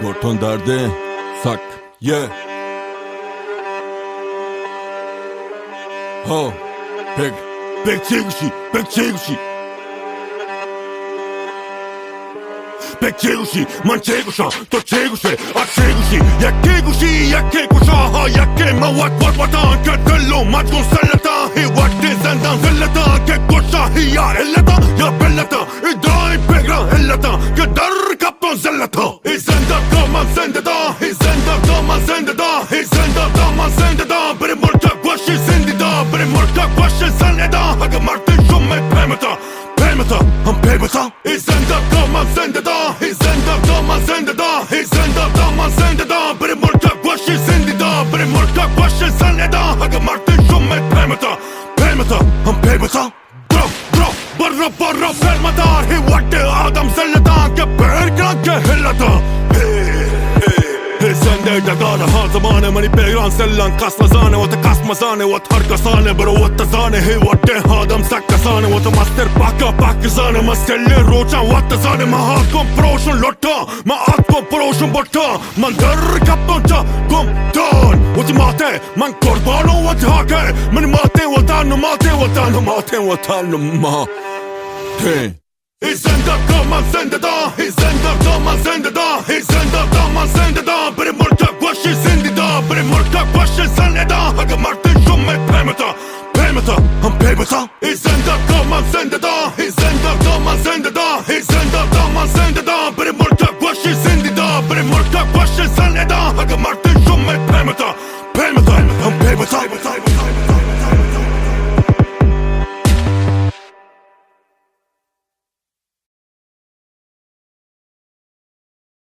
Gorton derdi sak ye ho 백제구시 만제구셔 또 제구시 제구시 약개구셔 약개마 왓 곁들로 맞고 살렸다 히왓대 산당 살렸다 개꼬셔 히야 엘렸다 야 벨렸다 이다이 백라 엘렸다 그다르 갑돈 살렸다 이 산다더만 센데다 이 산다더만 센데다 이 산다더만 센데다 biri mortak başı sendida biri mortak başı saneda haga martin şumme pemata han pemata i sanda더만 센데다 이 산다더만 센데다 이 산다더만 센데다 biri mortak başı sendida biri mortak başı saneda haga martin şumme pemata han pemata barra fermadar hivatte adam sellada ke berkan ke hellada Sen de dagara ha zamane mani pegran sellan kasmazane Vata kasmazane vat harkasane Bro vata zane he vatte adam sakkasane Vata master pakazane Ma selle roçan vata zane Ma hakon proşun lotta Ma akon proşun botta Man dörr kaptonca kom don Vati mate man korbano vati hake Mani mate vatanu mate I sanda더만 센데다 이 sanda더만 센데다 이 sanda더만 센데다 biri mortak başı sendida biri